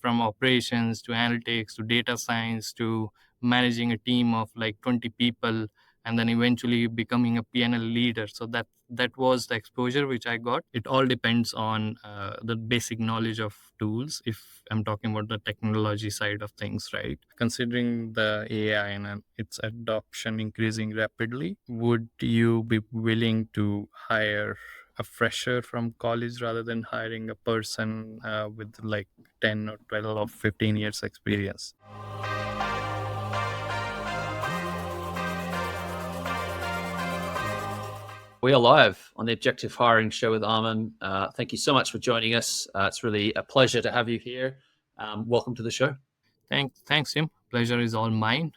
from operations to analytics to data science to managing a team of like 20 people, and then eventually becoming a PNL leader. So that was the exposure which I got. It all depends on the basic knowledge of tools, if I'm talking about the technology side of things, right? Considering the AI and its adoption increasing rapidly, would you be willing to hire a fresher from college rather than hiring a person with like 10 or 12 or 15 years experience? We are live on the Objective Hiring Show with Aman. Thank you so much for joining us. It's really a pleasure to have you here. Welcome to the show. Thanks, Tim. Pleasure is all mine.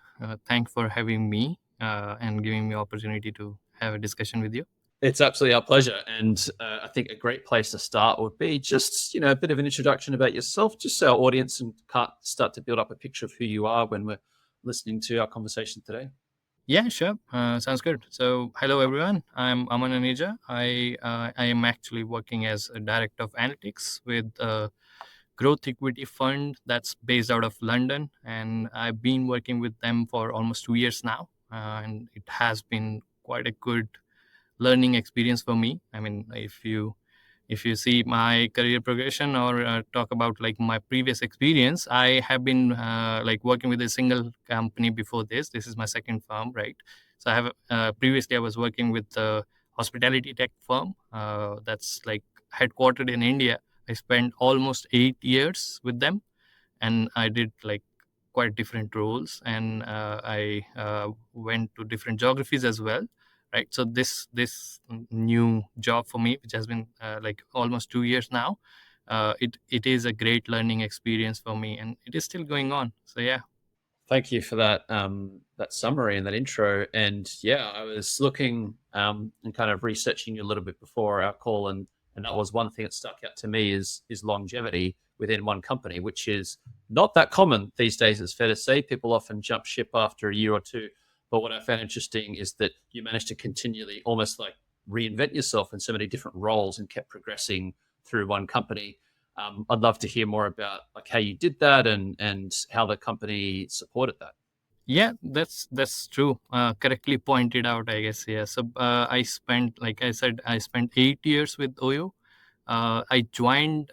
Thanks for having me and giving me opportunity to have a discussion with you. It's absolutely our pleasure. And I think a great place to start would be just, a bit of an introduction about yourself, just so our audience can start to build up a picture of who you are when we're listening to our conversation today. Yeah, sure. Sounds good. So, hello everyone. I'm Aman Anija. I am actually working as a director of analytics with a growth equity fund that's based out of London, and I've been working with them for almost 2 years now, and it has been quite a good learning experience for me. I mean, if you see my career progression or talk about like my previous experience, I have been like working with a single company before this. This is my second firm, right? So I have previously I was working with a hospitality tech firm that's like headquartered in India. I spent almost 8 years with them, and I did like quite different roles, and I went to different geographies as well, right? So this new job for me, which has been like almost 2 years now, it is a great learning experience for me, and it is still going on. So yeah. Thank you for that summary and that intro. And yeah, I was looking and kind of researching you a little bit before our call, and that was one thing that stuck out to me is longevity within one company, which is not that common these days. It's fair to say people often jump ship after a year or two. But what I found interesting is that you managed to continually almost like reinvent yourself in so many different roles and kept progressing through one company. I'd love to hear more about like how you did that and how the company supported that. Yeah, that's true. Correctly pointed out, I guess. Yeah. So I spent, like I said, I spent 8 years with Oyo. I joined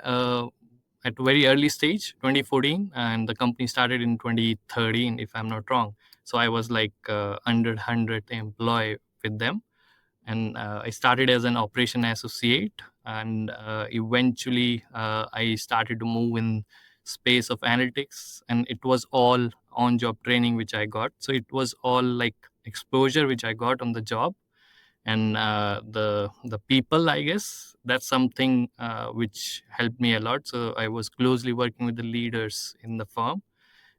at a very early stage, 2014, and the company started in 2013, if I'm not wrong. So I was like under 100th employee with them, and I started as an operation associate, and eventually I started to move in space of analytics, and it was all on job training which I got. So it was all like exposure which I got on the job, and the people, I guess that's something which helped me a lot. So I was closely working with the leaders in the firm,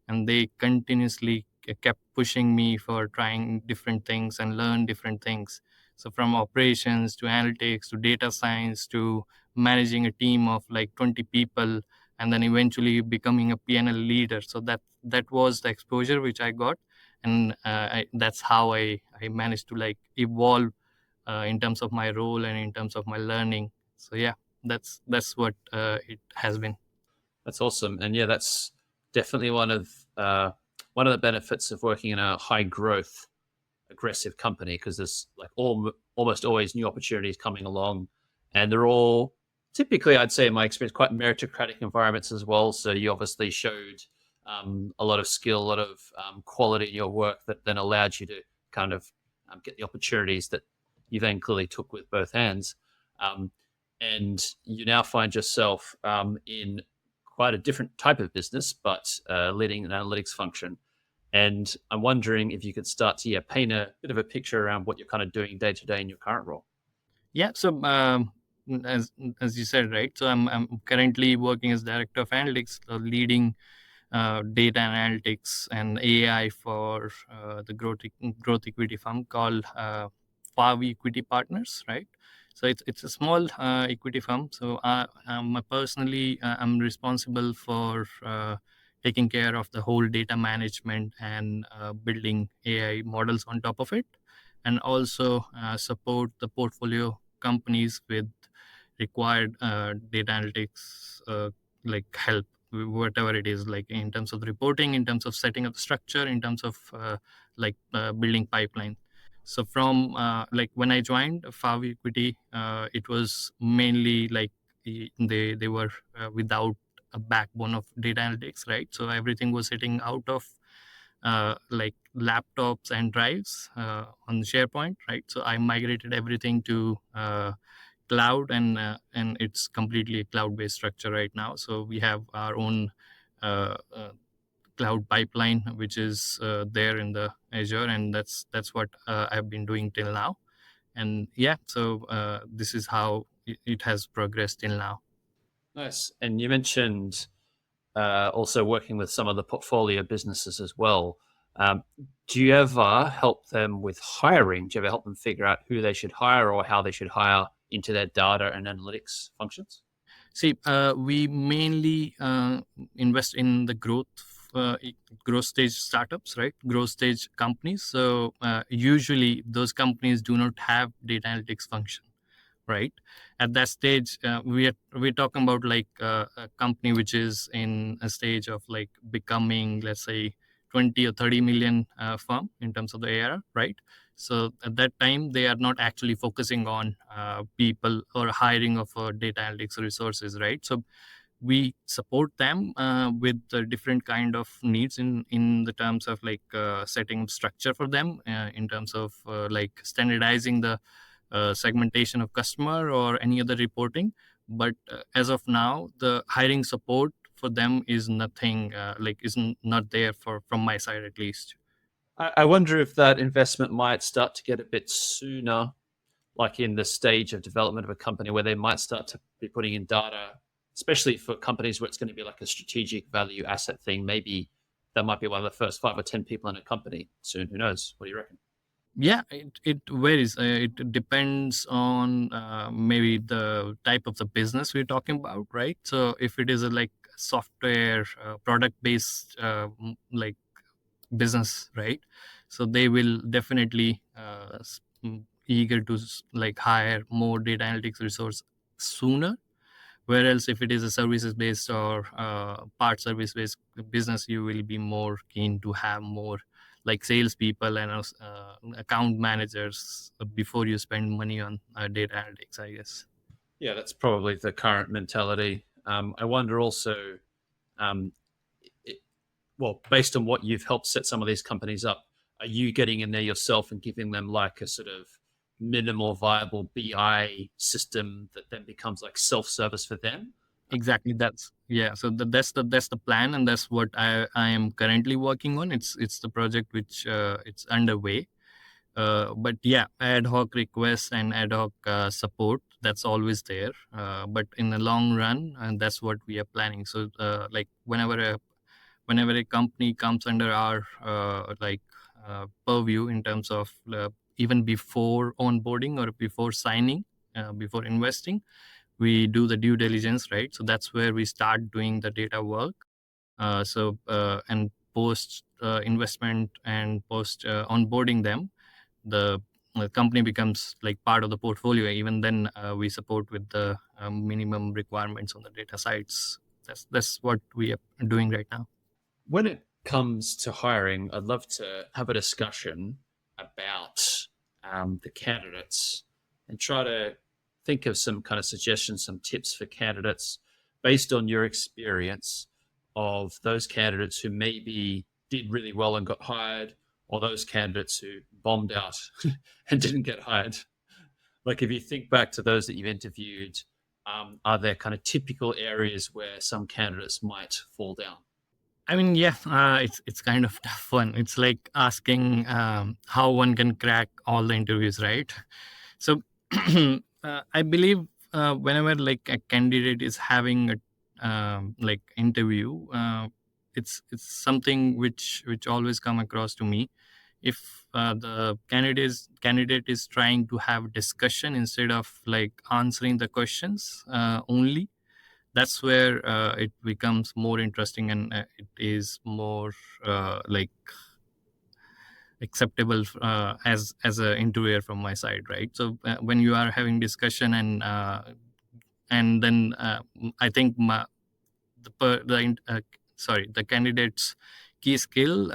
and they continuously kept pushing me for trying different things and learn different things. So from operations to analytics to data science to managing a team of like 20 people, and then eventually becoming a PNL leader. So that was the exposure which I got, and that's how I managed to like evolve in terms of my role and in terms of my learning. So yeah, that's what it has been. That's awesome. And yeah, that's definitely one of the benefits of working in a high growth, aggressive company, because there's like almost always new opportunities coming along, and they're all typically, I'd say in my experience, quite meritocratic environments as well. So you obviously showed a lot of skill, a lot of quality in your work that then allowed you to kind of get the opportunities that you then clearly took with both hands. Um, and you now find yourself in quite a different type of business, but leading an analytics function. And I'm wondering if you could start to paint a bit of a picture around what you're kind of doing day to day in your current role. Yeah. So as you said, right? So I'm currently working as director of analytics, leading data analytics and AI for the growth equity fund called FAV Equity Partners, right? So it's a small equity firm. So personally, I'm responsible for taking care of the whole data management and building AI models on top of it, and also support the portfolio companies with required data analytics like help. whatever it is, like in terms of the reporting, in terms of setting up the structure, in terms of building pipeline. So from like when I joined Fav Equity, it was mainly like they were without a backbone of data analytics, right? So everything was sitting out of like laptops and drives on SharePoint, right? So I migrated everything to cloud, and it's completely a cloud-based structure right now. So we have our own cloud pipeline, which is there in the Azure, and that's what I've been doing till now. And yeah, so this is how it has progressed till now. Nice. And you mentioned also working with some of the portfolio businesses as well. Um, do you ever help them with hiring? Do you ever help them figure out who they should hire or how they should hire into their data and analytics functions? See, we mainly invest in the uh, growth stage startups, right? Growth stage companies. So usually those companies do not have data analytics function, right? At that stage, we're talking about like a company which is in a stage of like becoming, let's say, 20 or 30 million firm in terms of the ARR, right? So at that time, they are not actually focusing on people or hiring of data analytics resources, right? So we support them with the different kind of needs in the terms of like setting structure for them, in terms of like standardizing the segmentation of customer or any other reporting. But as of now, the hiring support for them is nothing not there for from my side at least. I wonder if that investment might start to get a bit sooner, like in the stage of development of a company where they might start to be putting in data, especially for companies where it's going to be like a strategic value asset thing. Maybe that might be one of the first 5 or 10 people in a company soon. Who knows? What do you reckon? Yeah, it varies. It depends on maybe the type of the business we're talking about, right? So if it is a like software product based like business, right? So they will definitely eager to like hire more data analytics resource sooner. Whereas if it is a services based or part service based business, you will be more keen to have more like salespeople and account managers before you spend money on data analytics, I guess. Yeah, that's probably the current mentality. I wonder also, um, it, well, based on what you've helped set some of these companies up, are you getting in there yourself and giving them like a sort of minimal viable BI system that then becomes like self service for them? Exactly. That's yeah. So that's the plan, and that's what I am currently working on. It's the project which it's underway. But yeah, ad hoc requests and ad hoc support, that's always there. But in the long run, and that's what we are planning. So like whenever a company comes under our purview in terms of even before onboarding or before signing, before investing, we do the due diligence, right? So that's where we start doing the data work. And post investment and post onboarding them, the company becomes like part of the portfolio. Even then, we support with the minimum requirements on the data sites. That's what we are doing right now. When it comes to hiring, I'd love to have a discussion about the candidates and try to think of some kind of suggestions, some tips for candidates based on your experience of those candidates who maybe did really well and got hired, or those candidates who bombed out and didn't get hired. Like, if you think back to those that you've interviewed, are there kind of typical areas where some candidates might fall down? I mean, yeah, it's kind of tough one. It's like asking how one can crack all the interviews, right? So I believe whenever like a candidate is having a like interview, it's something which always come across to me. If the candidate is trying to have discussion instead of like answering the questions only, that's where it becomes more interesting, and it is more like acceptable as a interviewer from my side, right? So when you are having discussion and then I think the candidate's key skill,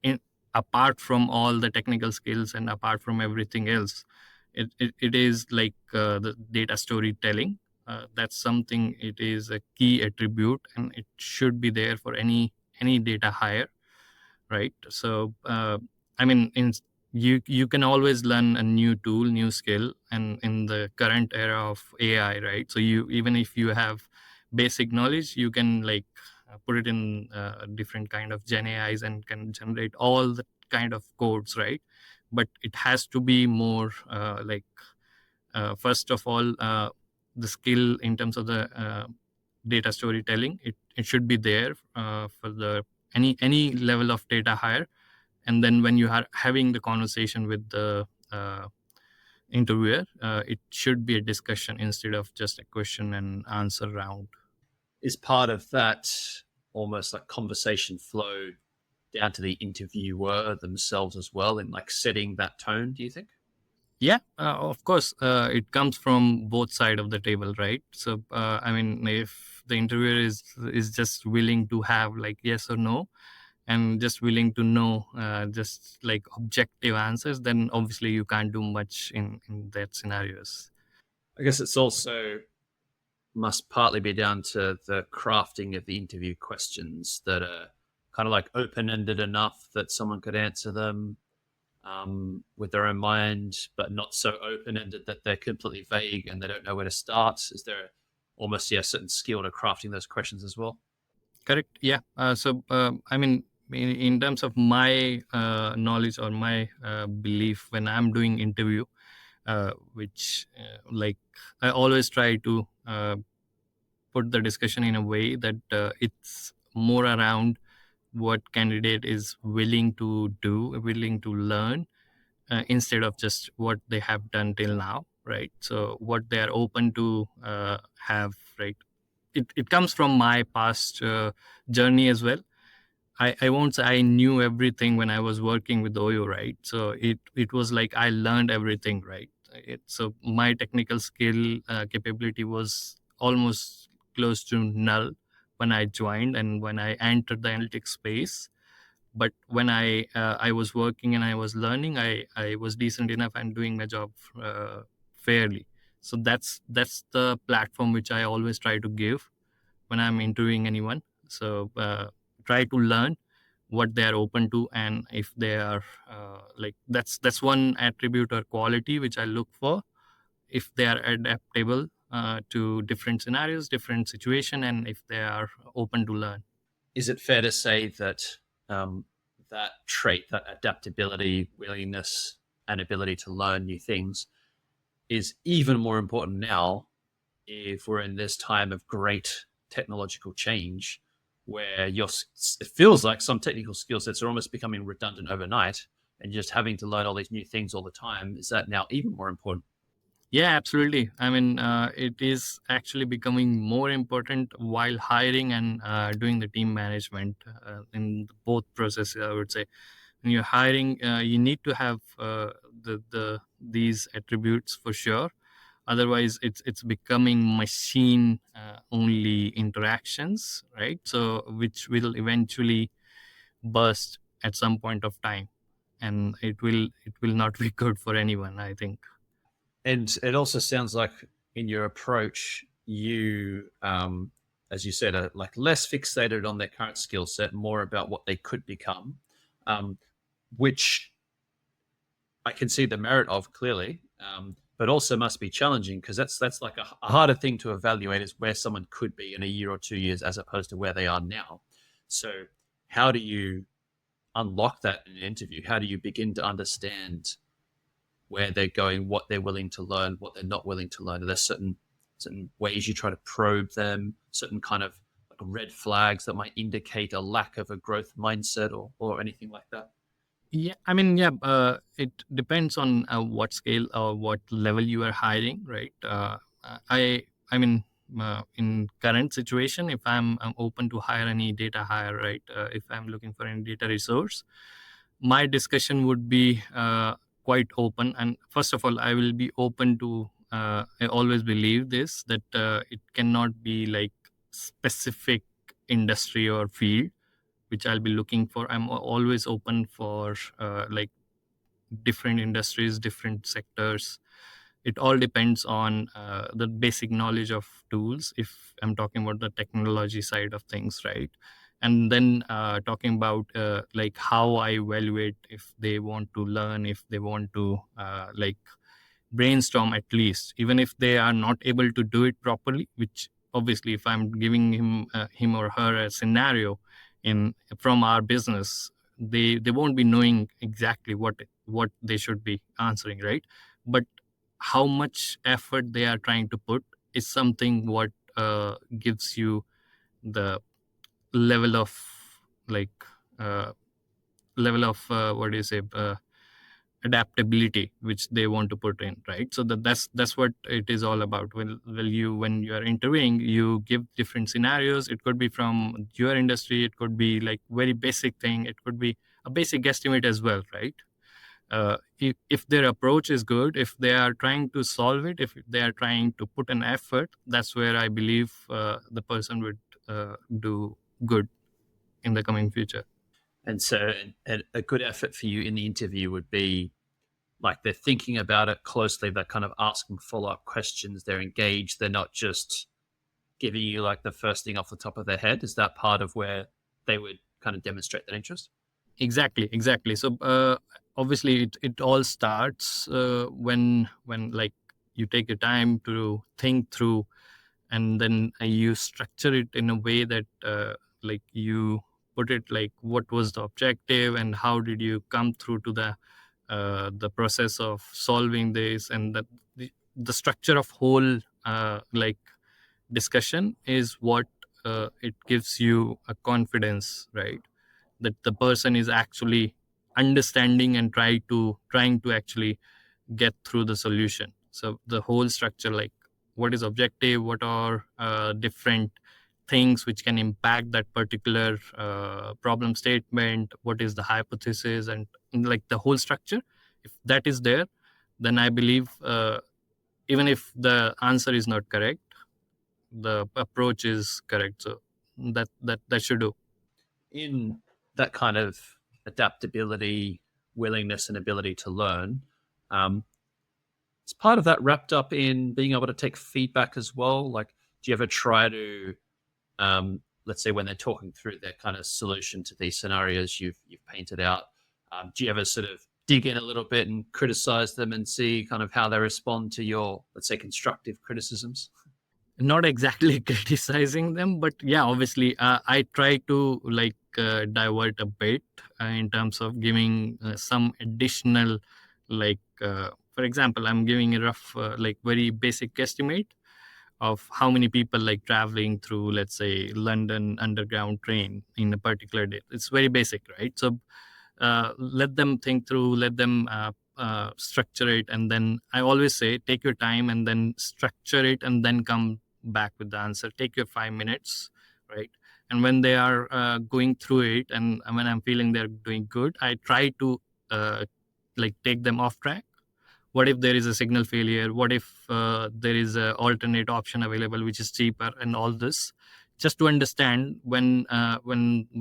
in, apart from all the technical skills and apart from everything else. It is like the data storytelling. That's something, it is a key attribute, and it should be there for any data hire, right? So I mean, you can always learn a new tool, new skill, and in the current era of AI, right? So you, even if you have basic knowledge, you can like put it in different kind of gen ais and can generate all the kind of codes, right? But it has to be more like first of all, the skill in terms of the data storytelling, it should be there for the any level of data hire. And then when you are having the conversation with the interviewer, it should be a discussion instead of just a question and answer round. Is part of that almost like conversation flow down to the interviewer themselves as well in like setting that tone, do you think? Yeah, of course, it comes from both side of the table, right? So I mean, if the interviewer is just willing to have like yes or no, and just willing to know just like objective answers, then obviously you can't do much in that scenarios. I guess it's also must partly be down to the crafting of the interview questions that are kind of like open ended enough that someone could answer them with their own mind, but not so open ended that they're completely vague and they don't know where to start. Is there almost a certain skill to crafting those questions as well? Correct. Yeah. So I mean, in terms of my knowledge or my belief when I'm doing interview, which like I always try to put the discussion in a way that it's more around what candidate is willing to do, willing to learn, instead of just what they have done till now, right? So what they are open to have, right? It comes from my past journey as well. I won't say I knew everything when I was working with Oyo, right? So it was like I learned everything, right? So my technical skill capability was almost close to null when I joined and when I entered the analytics space. But when I was working and I was learning, I was decent enough and doing my job fairly. So that's the platform which I always try to give when I'm interviewing anyone. So try to learn what they are open to, and if they are like that's one attribute or quality which I look for, if they are adaptable to different scenarios, different situation, and if they are open to learn. Is it fair to say that um, that trait, that adaptability, willingness, and ability to learn new things is even more important now if we're in this time of great technological change where it feels like some technical skill sets are almost becoming redundant overnight and you're just having to learn all these new things all the time? Is that now even more important? Yeah, absolutely. I mean, it is actually becoming more important while hiring and doing the team management in both processes, I would say. When you're hiring, you need to have the these attributes for sure. Otherwise, it's becoming machine only interactions, right? So which will eventually burst at some point of time, and it will not be good for anyone, I think. And it also sounds like in your approach, you, as you said, are like less fixated on their current skill set, more about what they could become, um, which I can see the merit of clearly, but also must be challenging because that's like a harder thing to evaluate is where someone could be in a year or 2 years as opposed to where they are now. So, how do you unlock that in an interview? How do you begin to understand where they're going, what they're willing to learn, what they're not willing to learn? Are there certain ways you try to probe them, certain kind of like red flags that might indicate a lack of a growth mindset or anything like that? Yeah, I mean, yeah, it depends on what scale or what level you are hiring, right? I mean, in current situation, if I'm open to hire any data hire, right? If I'm looking for any data resource, my discussion would be quite open. And first of all, I will be open to. I always believe this, that it cannot be like specific industry or field which I'll be looking for. I'm always open for like different industries, different sectors. It all depends on the basic knowledge of tools, if I'm talking about the technology side of things, right? And then talking about like how I evaluate if they want to learn, if they want to like brainstorm, at least even if they are not able to do it properly, which obviously if I'm giving him or her a scenario in from our business, they won't be knowing exactly what they should be answering, right? But how much effort they are trying to put is something what gives you the level of like uh, level of what do you say adaptability which they want to put in, right? So that's what it is all about. When you are interviewing, you give different scenarios. It could be from your industry, it could be like very basic thing, it could be a basic estimate as well, right? If their approach is good, if they are trying to solve it, if they are trying to put an effort, that's where I believe the person would do good in the coming future. And so a good effort for you in the interview would be like they're thinking about it closely, they're kind of asking follow-up questions, they're engaged, they're not just giving you like the first thing off the top of their head. Is that part of where they would kind of demonstrate that interest? Exactly. So obviously it all starts when like you take your time to think through, and then you structure it in a way that like you put it like what was the objective and how did you come through to the process of solving this, and that the structure of whole like discussion is what it gives you a confidence, right? That the person is actually understanding and trying to actually get through the solution. So the whole structure, like what is objective, what are different things which can impact that particular problem statement, what is the hypothesis, and like the whole structure, if that is there, then I believe even if the answer is not correct, the approach is correct. So that should do. In that kind of adaptability, willingness, and ability to learn, um, is part of that wrapped up in being able to take feedback as well? Like, do you ever try to, let's say, when they're talking through their kind of solution to these scenarios you've painted out, do you ever sort of dig in a little bit and criticize them and see kind of how they respond to your, let's say, constructive criticisms? Not exactly criticizing them, but yeah, obviously I try to like divert a bit in terms of giving some additional like for example, I'm giving a rough like very basic estimate of how many people like traveling through, let's say, London underground train in a particular day. It's very basic, right? So let them think through, let them structure it, and then I always say take your time and then structure it and then come back with the answer. Take your 5 minutes, right? And when they are going through it, and when I'm feeling they're doing good, I try to uh, like take them off track. What if there is a signal failure? What if there is a alternate option available which is cheaper, and all this, just to understand when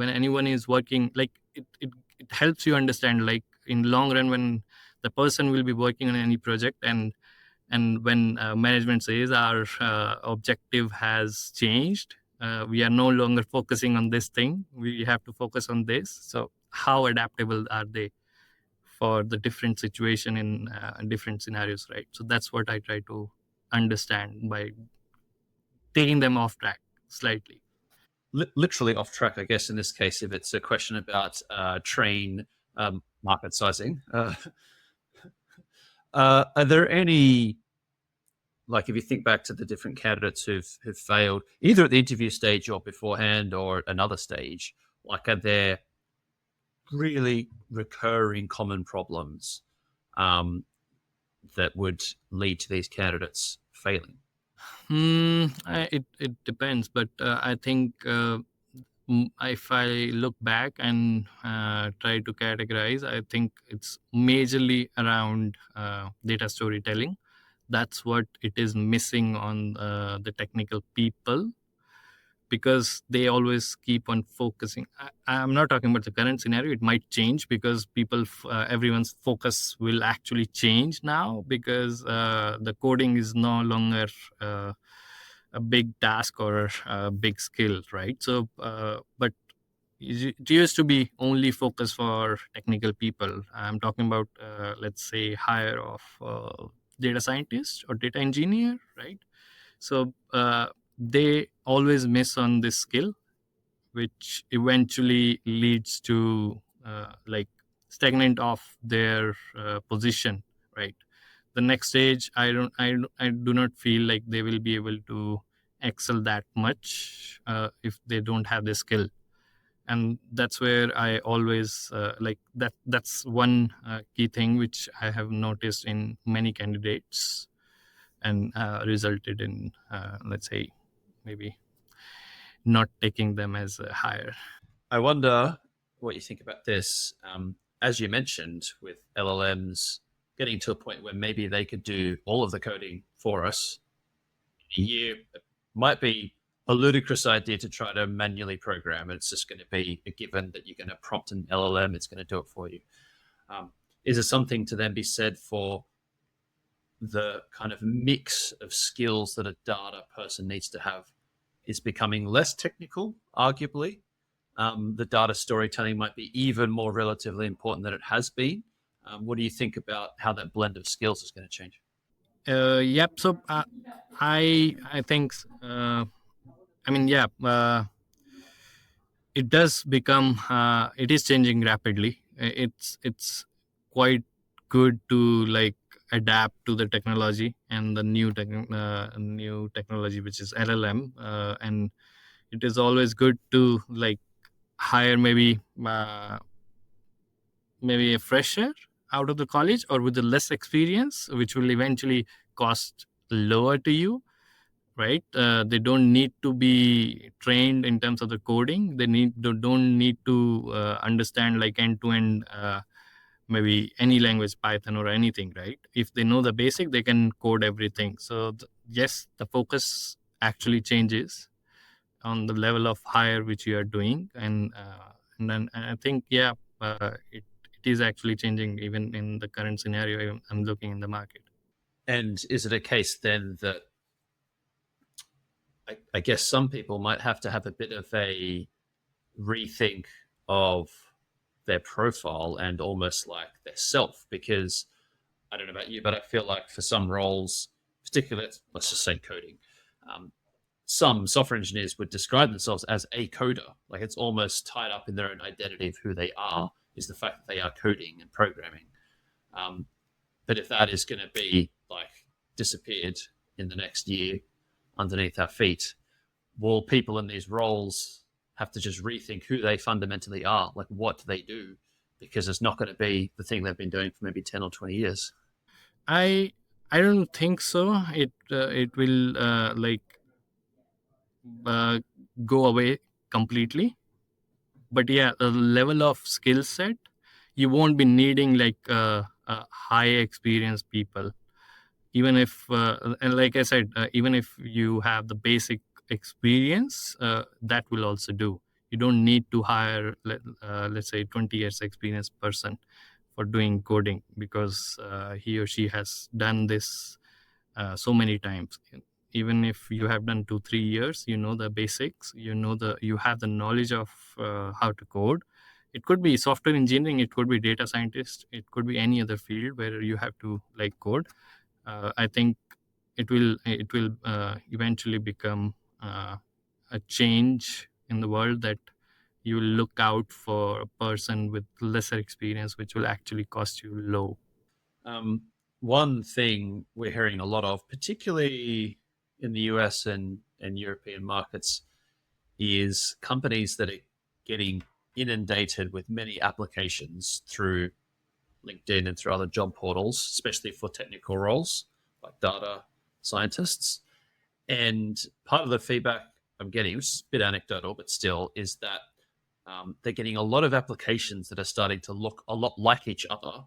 anyone is working, like it helps you understand, like in long run, when the person will be working on any project, and when management says our objective has changed, we are no longer focusing on this thing, we have to focus on this. So how adaptable are they for the different situation in different scenarios, right? So that's what I try to understand by taking them off track slightly. Literally off track, I guess, in this case, if it's a question about train market sizing. Are there any, like, if you think back to the different candidates who've failed, either at the interview stage or beforehand or another stage, like, are there really recurring common problems um, that would lead to these candidates failing? It depends, but I think if I look back and try to categorize, I think it's majorly around data storytelling. That's what it is missing on the technical people. because they always keep on focusing. I'm not talking about the current scenario. It might change because everyone's focus will actually change now, because the coding is no longer a big task or a big skill, right? So, but it used to be only focus for technical people. I'm talking about, let's say, hire of data scientist or data engineer, right? So they always miss on this skill, which eventually leads to like stagnant of their position, right? The next stage, I do not feel like they will be able to excel that much if they don't have the skill. And that's where I always like that's one key thing which I have noticed in many candidates, and resulted in, let's say, maybe not taking them as a hire. I wonder what you think about this. As you mentioned, with LLMs getting to a point where maybe they could do all of the coding for us in a year, it might be a ludicrous idea to try to manually program. It's just going to be a given that you're going to prompt an LLM, it's going to do it for you. Um, is there something to then be said for the kind of mix of skills that a data person needs to have is becoming less technical, arguably? The data storytelling might be even more relatively important than it has been. What do you think about how that blend of skills is going to change? Yep. So I think, I mean, yeah, it does become, it is changing rapidly. It's quite good to like adapt to the technology and the new technology, which is LLM, and it is always good to like hire maybe a fresher out of the college or with the less experience, which will eventually cost lower to you, right? They don't need to be trained in terms of the coding. Don't need to understand like end to end, maybe any language, Python or anything, right? If they know the basic, they can code everything. So yes, the focus actually changes on the level of hire which you are doing, and then I think, yeah, it is actually changing even in the current scenario I'm looking in the market. And is it a case then that I guess some people might have to have a bit of a rethink of their profile and almost like their self? Because I don't know about you, but I feel like for some roles, particularly let's just say coding, um, some software engineers would describe themselves as a coder. Like it's almost tied up in their own identity of who they are, is the fact that they are coding and programming. Um, but if that is going to be like disappeared in the next year underneath our feet, will people in these roles have to just rethink who they fundamentally are? Like what do they do? Because it's not going to be the thing they've been doing for maybe 10 or 20 years. I i don't think so. It will uh, go away completely, but yeah, the level of skill set, you won't be needing like high experienced people. Even if, and like I said, even if you have the basic experience, that will also do. You don't need to hire let's say 20 years experience person for doing coding, because he or she has done this so many times. Even if you have done 2 3 years, you know the basics, you have the knowledge of how to code. It could be software engineering, it could be data scientist, it could be any other field where you have to like code. I think it will eventually become a change in the world, that you will look out for a person with lesser experience, which will actually cost you low. Um, One thing we're hearing a lot of, particularly in the US and European markets, is companies that are getting inundated with many applications through LinkedIn and through other job portals, especially for technical roles like data scientists. And part of the feedback I'm getting, which is a bit anecdotal, but still, is that they're getting a lot of applications that are starting to look a lot like each other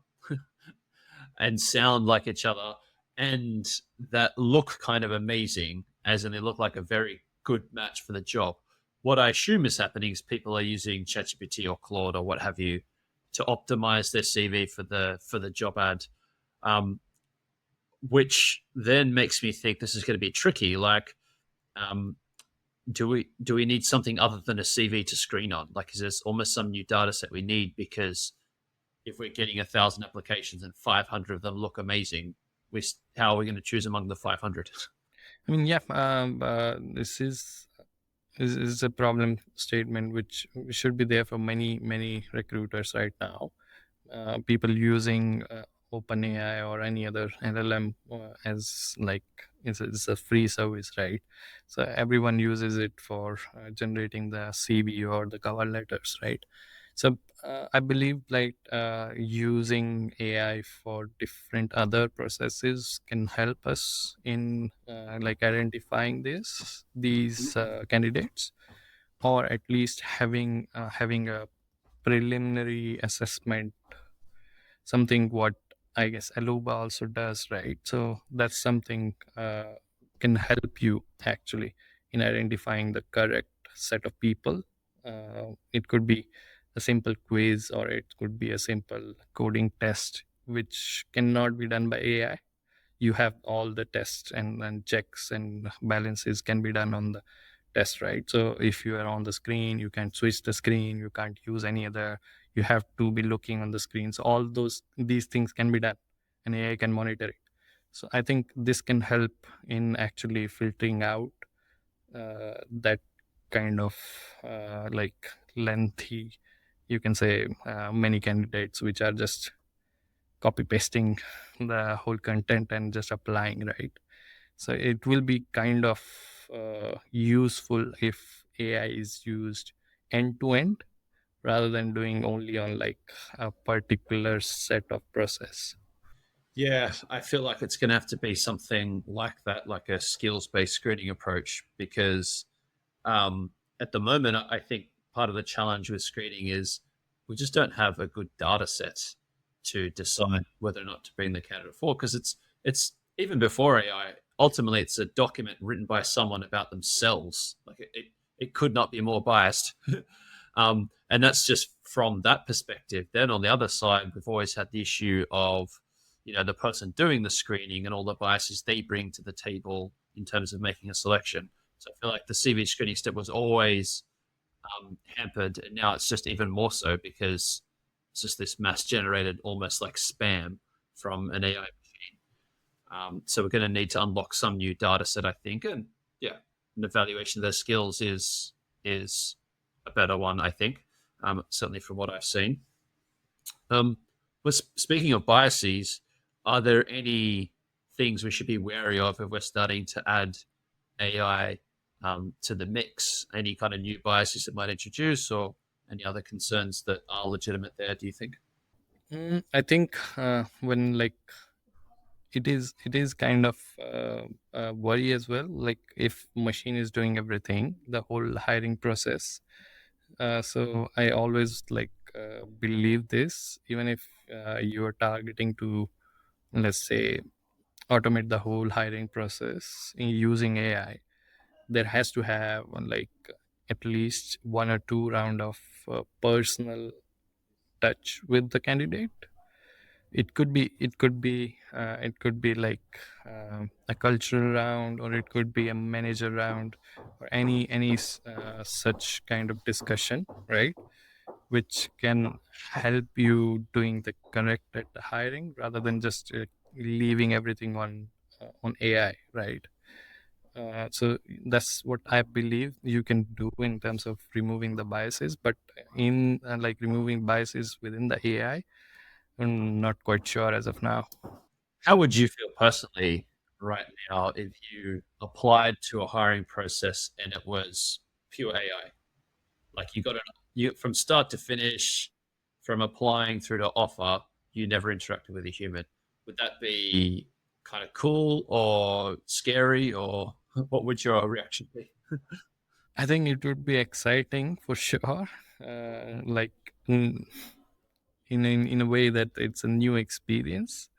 and sound like each other and that look kind of amazing, as in they look like a very good match for the job. what I assume is happening is people are using ChatGPT or Claude or what have you to optimize their CV for the job ad, um, which then makes me think this is going to be tricky. Like, um, do we need something other than a CV to screen on? Like, is this almost some new data set we need? Because if we're getting 1,000 applications and 500 of them look amazing, how are we going to choose among the 500? I mean, yeah, this is a problem statement which should be there for many recruiters right now. People using OpenAI or any other LLM as like it's a free service, right? So everyone uses it for generating the CV or the cover letters, right? So I believe like using AI for different other processes can help us in like identifying these candidates, or at least having a preliminary assessment, something what I guess Alooba also does, right? So that's something can help you actually in identifying the correct set of people. It could be a simple quiz, or it could be a simple coding test, which cannot be done by AI. You have all the tests and checks and balances can be done on the test, right? So if you are on the screen, you can switch the screen, you can't use any other, you have to be looking on the screen. So all these things can be done and AI can monitor it. So I think this can help in actually filtering out that kind of like lengthy, you can say, many candidates which are just copy pasting the whole content and just applying, right? So it will be kind of useful if AI is used end to end rather than doing only on like a particular set of process. Yeah, I feel like it's going to have to be something like that, like a skills based screening approach, because um, at the moment, I think part of the challenge with screening is we just don't have a good data set to decide whether or not to bring the candidate forward. Because it's even before AI. Ultimately, it's a document written by someone about themselves. Like it could not be more biased. And that's just from that perspective. Then on the other side, we've always had the issue of the person doing the screening and all the biases they bring to the table in terms of making a selection. So I feel like the CV screening step was always hampered, and now it's just even more so because it's just this mass generated, almost like spam from an AI machine. So we're going to need to unlock some new data set, I think, and yeah, an evaluation of their skills is a better one, I think. Certainly from what I've seen. Speaking of biases, are there any things we should be wary of if we're starting to add AI to the mix? Any kind of new biases it might introduce, or any other concerns that are legitimate there? Do you think? I think when like it is kind of worry as well, like if machine is doing everything, the whole hiring process. So I always like believe this, even if you are targeting to, let's say, automate the whole hiring process using AI, there has to have like at least one or two round of personal touch with the candidate. It could be like a cultural round, or it could be a manager round, or any such kind of discussion, right? Which can help you doing the correct at the hiring rather than just leaving everything on AI, right? So that's what I believe you can do in terms of removing the biases, but in like removing biases within the AI, I'm not quite sure as of now. How would you feel personally right now if you applied to a hiring process and it was pure AI? Like you from start to finish, from applying through to offer, you never interacted with a human. Would that be kind of cool or scary, or what would your reaction be? I think it would be exciting for sure. Like in, in a way that it's a new experience,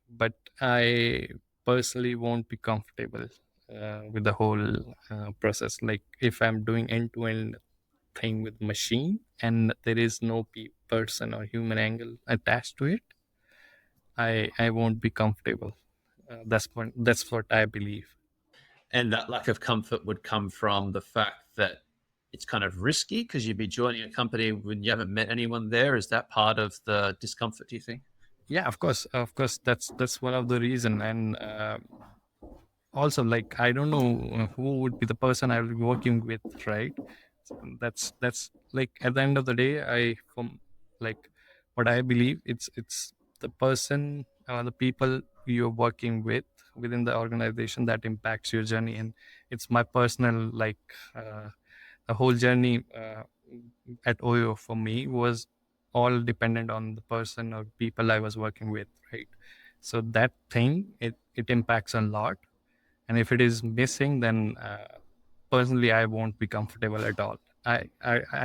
but I personally won't be comfortable. with the whole process. Like if I'm doing end to end thing with machine and there is no person or human angle attached to it, I won't be comfortable. That's what I believe. And that lack of comfort would come from the fact that it's kind of risky because you'd be joining a company when you haven't met anyone there. Is that part of the discomfort, do you think? Yeah, of course, that's one of the reason. And also, like, I don't know who would be the person I will be working with, right? So that's like, at the end of the day, I from like what I believe, it's the person, the people you're working with within the organization that impacts your journey. And it's my personal, like, the whole journey at Oyo for me was all dependent on the person or people I was working with, right? So that thing, it impacts a lot. And if it is missing, then personally I won't be comfortable at all. I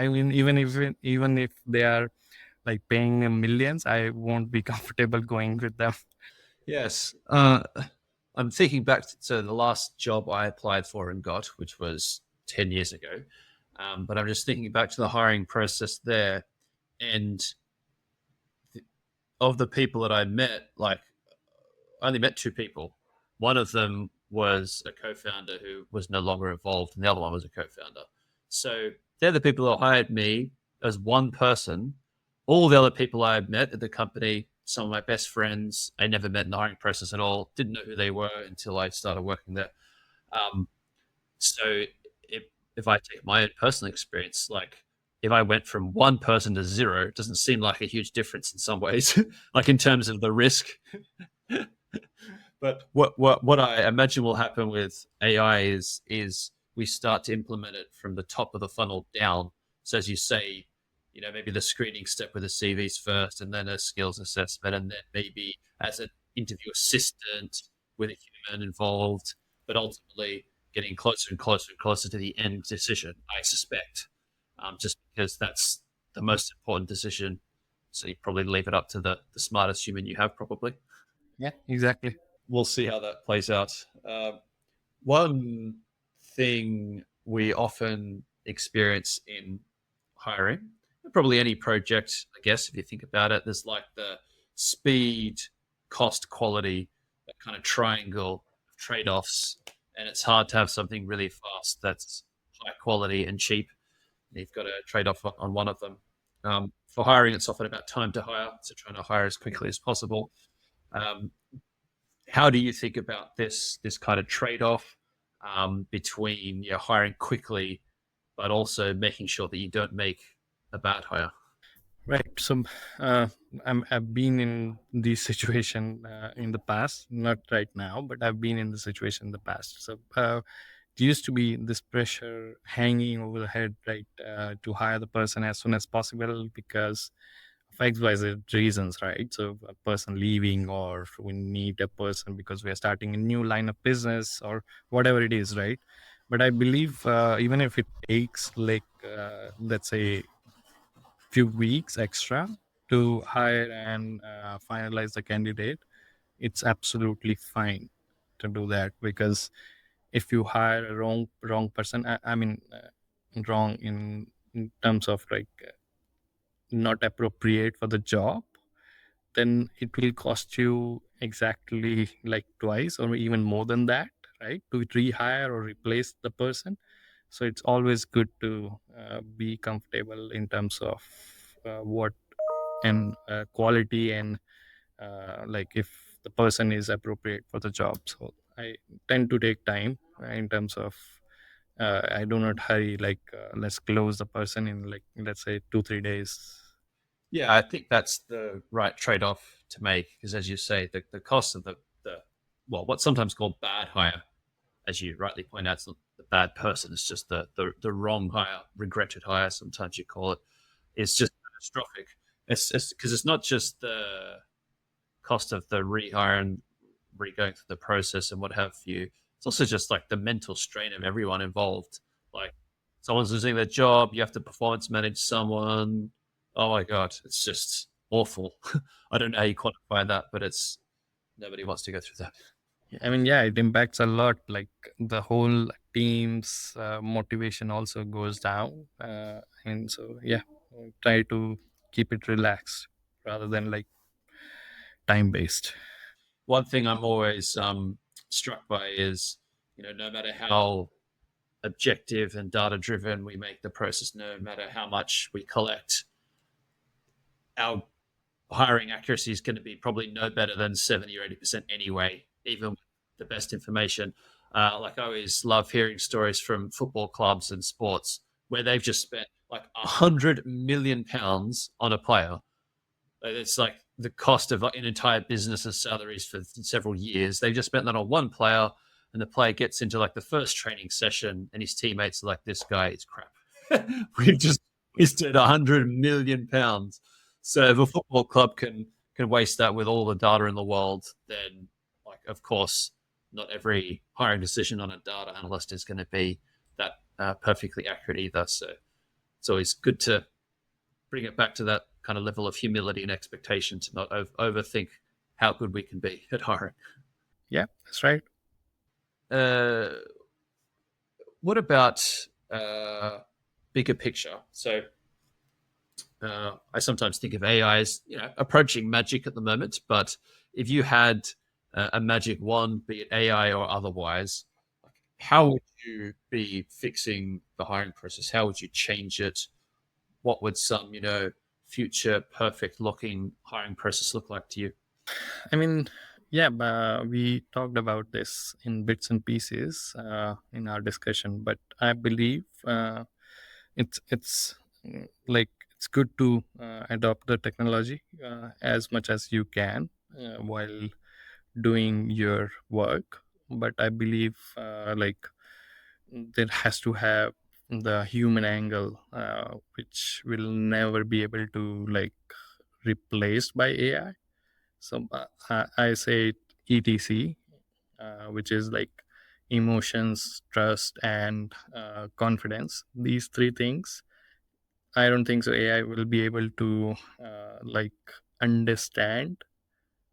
mean, even if they are like paying millions, I won't be comfortable going with them. Yes. I'm thinking back to the last job I applied for and got, which was 10 years ago. But I'm just thinking back to the hiring process there. And of the people that I met, like, I only met two people. One of them was a co founder who was no longer involved, and the other one was a co founder. So they're the people that hired me as one person. All the other people I met at the company, some of my best friends, I never met in the hiring process at all, didn't know who they were until I started working there. Um, so if, if I take my own personal experience, like if I went from one person to zero, it doesn't seem like a huge difference in some ways, like in terms of the risk. But what I imagine will happen with AI is we start to implement it from the top of the funnel down. So as you say, maybe the screening step with the CVs first, and then a skills assessment, and then maybe as an interview assistant with a human involved, but ultimately getting closer and closer and closer to the end decision. I suspect, just because that's the most important decision. So you probably leave it up to the smartest human you have, probably. Yeah, exactly. We'll see how that plays out. One thing we often experience in hiring, probably any project, I guess, if you think about it, there's like the speed, cost, quality, that kind of triangle of trade offs. And it's hard to have something really fast that's high quality and cheap. You've got to trade off on one of them. For hiring, it's often about time to hire, so trying to hire as quickly as possible. Um, how do you think about this kind of trade off between hiring quickly, but also making sure that you don't make a bad hire? Right. So uh, I've been in this situation in the past, not right now, but I've been in the situation in the past. So there used to be this pressure hanging over the head, right, to hire the person as soon as possible because of XYZ reasons, right? So a person leaving, or we need a person because we are starting a new line of business, or whatever it is, right? But I believe even if it takes like, let's say, few weeks extra to hire and finalize the candidate, it's absolutely fine to do that. Because if you hire a wrong person, I mean, wrong in terms of like not appropriate for the job, then it will cost you exactly like twice or even more than that, right, to rehire or replace the person. So it's always good to be comfortable in terms of what and quality, and like if the person is appropriate for the job. So I tend to take time in terms of I do not hurry, like let's close the person in, like, let's say 2-3 days. Yeah, I think that's the right trade off to make because, as you say, the cost of the well, what's sometimes called bad hire, as you rightly point out, it's not the bad person, it's just the wrong hire, regretted hire, sometimes you call it, is just catastrophic. It's because it's not just the cost of the rehire and re-going through the process and what have you. It's also just like the mental strain of everyone involved. Like someone's losing their job, you have to performance manage someone. Oh my god, it's just awful. I don't know how you quantify that, but it's nobody wants to go through that. I mean, yeah, it impacts a lot. Like the whole team's motivation also goes down. And so, yeah, try to keep it relaxed rather than like time based. One thing I'm always struck by is, no matter how objective and data driven we make the process, no matter how much we collect, our hiring accuracy is going to be probably no better than 70 or 80% anyway, even with the best information. Like I always love hearing stories from football clubs and sports where they've just spent like £100 million on a player. It's like the cost of an entire business's salaries for several years. They've just spent that on one player, and the player gets into like the first training session, and his teammates are like, "This guy is crap. We've just wasted £100 million." So if a football club can waste that with all the data in the world, then like of course not every hiring decision on a data analyst is going to be that perfectly accurate either. So it's always good to bring it back to that kind of level of humility and expectation to not overthink how good we can be at hiring. Yeah, that's right. Uh, what about uh, bigger picture? So I sometimes think of AI as approaching magic at the moment, but if you had a magic wand, be it AI or otherwise, how would you be fixing the hiring process? How would you change it? What would some future perfect looking hiring process look like to you? I mean, yeah, we talked about this in bits and pieces in our discussion, but I believe it's like it's good to adopt the technology as much as you can while doing your work. But I believe like there has to have the human angle, which will never be able to like replaced by AI. So I say ETC, which is like emotions, trust, and confidence. These three things. I don't think so. AI will be able to like understand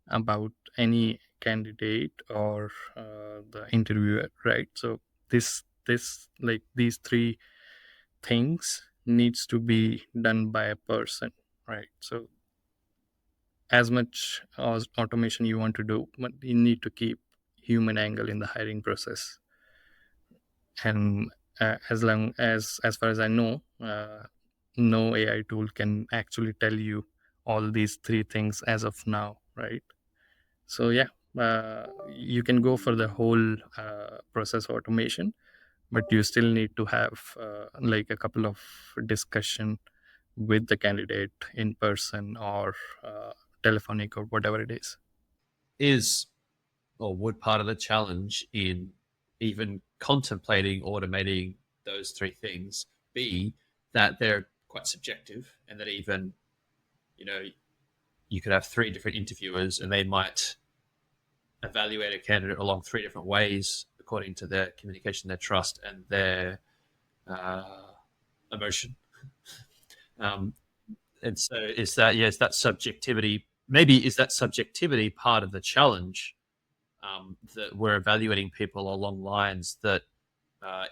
about any candidate or the interviewer, right? So this like these three things needs to be done by a person, right? So as much as automation you want to do, but you need to keep human angle in the hiring process. And as far as I know, no AI tool can actually tell you all these three things as of now, right? So yeah, you can go for the whole process automation, but you still need to have like a couple of discussion with the candidate in person or telephonic or whatever it is. Is or would part of the challenge in even contemplating automating those three things be that they're quite subjective and that even, you know, you could have three different interviewers and they might evaluate a candidate along three different ways according to their communication, their trust, and their uh, emotion. Um, and so is that, yes, that subjectivity, maybe is that subjectivity part of the challenge, that we're evaluating people along lines that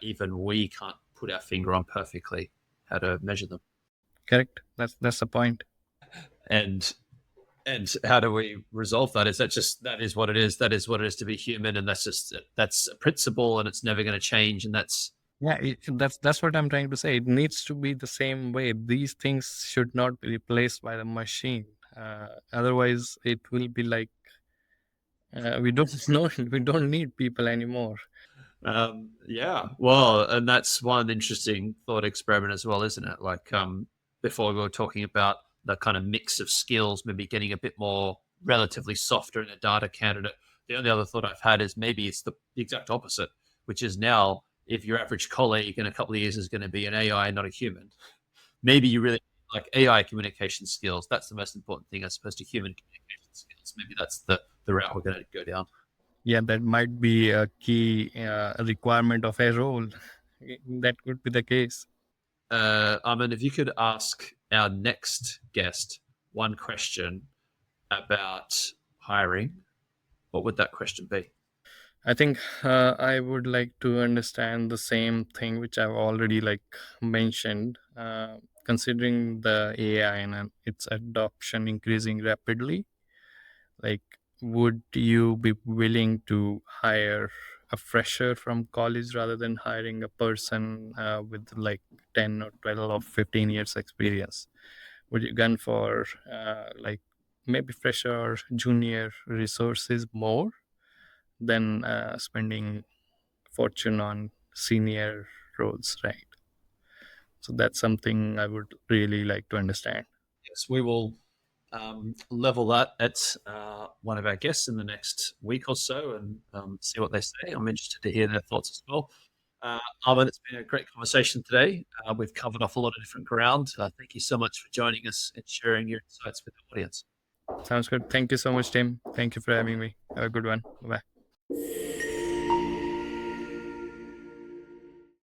even we can't put our finger on perfectly how to measure them. Correct. That's the point. And how do we resolve that? Is that just that is what it is? That is what it is to be human, and that's a principle, and it's never going to change. And that's Yeah, that's what I'm trying to say. It needs to be the same way. These things should not be replaced by the machine. Otherwise, it will be like we don't know. We don't need people anymore. yeah. Well, and that's one interesting thought experiment as well, isn't it? Like before we were talking about the kind of mix of skills, maybe getting a bit more relatively softer in a data candidate. The only other thought I've had is maybe it's the exact opposite, which is now if your average colleague in a couple of years is going to be an AI, not a human, maybe you really like AI communication skills. That's the most important thing as opposed to human communication skills. Maybe that's the route we're going to go down. Yeah, that might be a key requirement of a role. That could be the case. Aman, if you could ask our next guest one question about hiring, what would that question be? I think I would like to understand the same thing which I've already mentioned. Considering the AI and its adoption increasing rapidly, like, would you be willing to hire a fresher from college rather than hiring a person with 10 or 12 or 15 years experience? Would you gun for maybe fresher or junior resources more than spending fortune on senior roles, right? So that's something I would really like to understand. Yes, we will level that at one of our guests in the next week or so and see what they say. I'm interested to hear their thoughts as well. Armin, it's been a great conversation today. We've covered off a lot of different ground. Thank you so much for joining us and sharing your insights with the audience. Sounds good. Thank you so much, Tim. Thank you for having me. Have a good one. Bye.